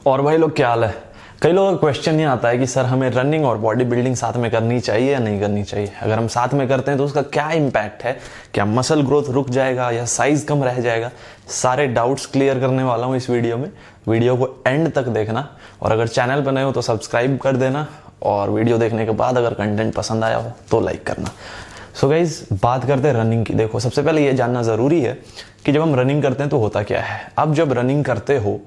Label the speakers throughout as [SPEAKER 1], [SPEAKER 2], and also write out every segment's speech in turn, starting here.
[SPEAKER 1] और भाई लोग क्या हाल है। कई लोगों का क्वेश्चन ये आता है कि सर हमें रनिंग और बॉडी बिल्डिंग साथ में करनी चाहिए या नहीं करनी चाहिए। अगर हम साथ में करते हैं तो उसका क्या इम्पैक्ट है, क्या मसल ग्रोथ रुक जाएगा या साइज कम रह जाएगा। सारे डाउट्स क्लियर करने वाला हूँ इस वीडियो में। वीडियो को एंड तक देखना और अगर चैनल पर नए हो तो सब्सक्राइब कर देना और वीडियो देखने के बाद अगर कंटेंट पसंद आया हो तो लाइक करना। सो गाइज, बात करते हैं रनिंग की। देखो, सबसे पहले ये जानना ज़रूरी है कि जब हम रनिंग करते हैं तो होता क्या है। अब जब रनिंग करते हो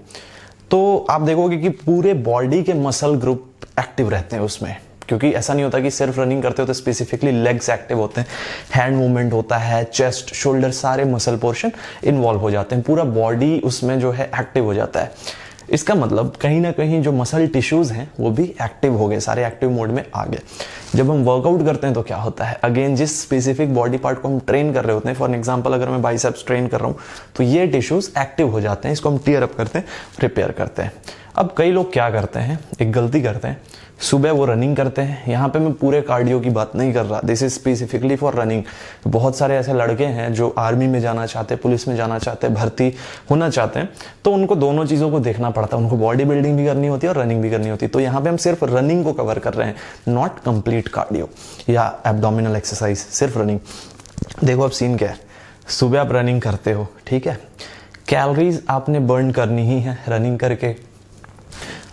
[SPEAKER 1] तो आप देखोगे कि पूरे बॉडी के मसल ग्रुप एक्टिव रहते हैं उसमें, क्योंकि ऐसा नहीं होता कि सिर्फ रनिंग करते हो तो स्पेसिफिकली लेग्स एक्टिव होते हैं। हैंड मूवमेंट होता है, चेस्ट, शोल्डर, सारे मसल पोर्शन इन्वॉल्व हो जाते हैं। पूरा बॉडी उसमें जो है एक्टिव हो जाता है। इसका मतलब कहीं ना कहीं जो मसल टिश्यूज हैं वो भी एक्टिव हो गए, सारे एक्टिव मोड में आ गए। जब हम वर्कआउट करते हैं तो क्या होता है, अगेन जिस स्पेसिफिक बॉडी पार्ट को हम ट्रेन कर रहे होते हैं, फॉर एग्जांपल अगर मैं बाइसेप्स ट्रेन कर रहा हूँ तो ये टिश्यूज एक्टिव हो जाते हैं। इसको हम टीयर अप करते हैं, रिपेयर करते हैं। अब कई लोग क्या करते हैं, एक गलती करते हैं, सुबह वो रनिंग करते हैं। यहाँ पे मैं पूरे कार्डियो की बात नहीं कर रहा, this is specifically for running. बहुत सारे ऐसे लड़के हैं जो आर्मी में जाना चाहते हैं, पुलिस में जाना चाहते हैं, भर्ती होना चाहते हैं, तो उनको दोनों चीज़ों को देखना पड़ता है। उनको बॉडी बिल्डिंग भी करनी होती है और रनिंग भी करनी होती है। तो यहाँ पे हम सिर्फ रनिंग को कवर कर रहे हैं, नॉट कंप्लीट कार्डियो या एब्डोमिनल एक्सरसाइज, सिर्फ रनिंग। देखो अब सीन क्या है, सुबह आप रनिंग करते हो, ठीक है, कैलोरीज आपने बर्न करनी ही है रनिंग करके।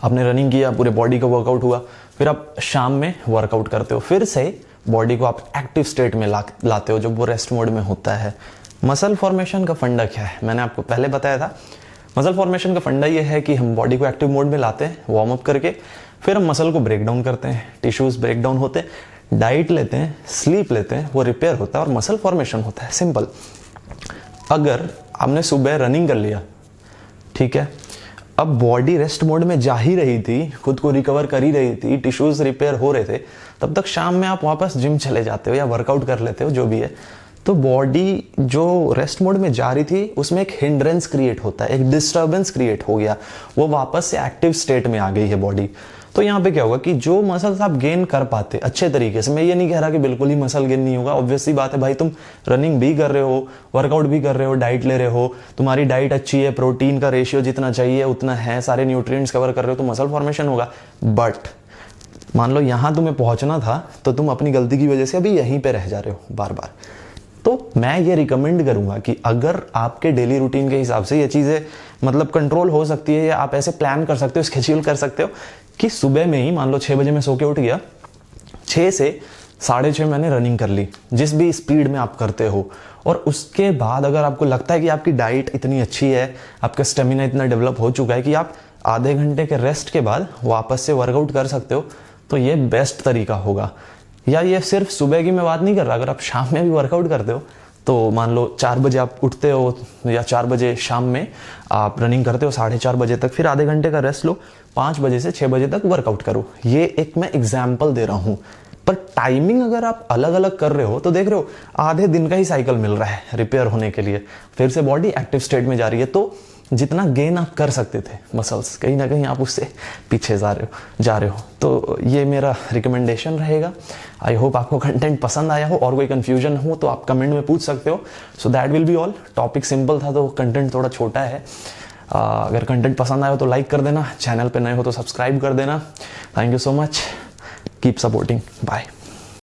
[SPEAKER 1] आपने रनिंग किया, पूरे बॉडी का वर्कआउट हुआ, फिर आप शाम में वर्कआउट करते हो, फिर से बॉडी को आप एक्टिव स्टेट में लाते हो जब वो रेस्ट मोड में होता है। मसल फॉर्मेशन का फंडा क्या है, मैंने आपको पहले बताया था। मसल फॉर्मेशन का फंडा ये है कि हम बॉडी को एक्टिव मोड में लाते हैं वार्म अप करके, फिर हम मसल को ब्रेक डाउन करते हैं, टिश्यूज ब्रेक डाउन होते हैं, डाइट लेते हैं, स्लीप लेते हैं, वो रिपेयर होता है और मसल फॉर्मेशन होता है। सिंपल। अगर आपने सुबह रनिंग कर लिया, ठीक है, अब बॉडी रेस्ट मोड में जा ही रही थी, खुद को रिकवर कर ही रही थी, टिश्यूज रिपेयर हो रहे थे, तब तक शाम में आप वापस जिम चले जाते हो या वर्कआउट कर लेते हो, जो भी है, तो बॉडी जो रेस्ट मोड में जा रही थी उसमें एक हिंड्रेंस क्रिएट होता है, एक डिस्टर्बेंस क्रिएट हो गया, वो वापस से एक्टिव स्टेट में आ गई है बॉडी। तो यहाँ पे क्या होगा कि जो मसल्स आप गेन कर पाते अच्छे तरीके से, मैं ये नहीं कह रहा कि बिल्कुल ही मसल गेन नहीं होगा, ऑब्वियसली बात है भाई, तुम रनिंग भी कर रहे हो, वर्कआउट भी कर रहे हो, डाइट ले रहे हो, तुम्हारी डाइट अच्छी है, प्रोटीन का रेशियो जितना चाहिए उतना है, सारे न्यूट्रिएंट्स कवर कर रहे हो, तो मसल फॉर्मेशन होगा। बट मान लो यहाँ तुम्हें पहुंचना था तो तुम अपनी गलती की वजह से अभी यहीं पे रह जा रहे हो बार बार। तो मैं ये रिकमेंड करूंगा कि अगर आपके डेली रूटीन के हिसाब से ये चीज़ें मतलब कंट्रोल हो सकती है, या आप ऐसे प्लान कर सकते हो, स्केड्यूल कर सकते हो कि सुबह में ही मान लो 6 बजे मैं सो के उठ गया, 6 से 6:30 मैंने रनिंग कर ली, जिस भी स्पीड में आप करते हो, और उसके बाद अगर आपको लगता है कि आपकी डाइट इतनी अच्छी है, आपका स्टेमिना इतना डेवलप हो चुका है कि आप आधे घंटे के रेस्ट के बाद वापस से वर्कआउट कर सकते हो, तो ये बेस्ट तरीका होगा। या ये सिर्फ सुबह की मैं बात नहीं कर रहा, अगर आप शाम में भी वर्कआउट करते हो तो मान लो 4 बजे आप उठते हो या 4 बजे शाम में आप रनिंग करते हो 4:30 बजे तक, फिर आधे घंटे का रेस्ट लो, 5 बजे से 6 बजे तक वर्कआउट करो। ये एक मैं एग्जाम्पल दे रहा हूँ, पर टाइमिंग अगर आप अलग अलग कर रहे हो तो देख रहे हो आधे दिन का ही साइकिल मिल रहा है रिपेयर होने के लिए, फिर से बॉडी एक्टिव स्टेट में जा रही है। तो जितना गेन आप कर सकते थे मसल्स, कहीं ना कहीं आप उससे पीछे जा रहे हो। तो ये मेरा रिकमेंडेशन रहेगा। आई होप आपको कंटेंट पसंद आया हो, और कोई कंफ्यूजन हो तो आप कमेंट में पूछ सकते हो। So that will be all. Topic simple था तो कंटेंट थोड़ा छोटा है। अगर कंटेंट पसंद आया हो तो लाइक कर देना, चैनल पे नए हो तो सब्सक्राइब कर देना। Thank you so much, keep supporting, bye.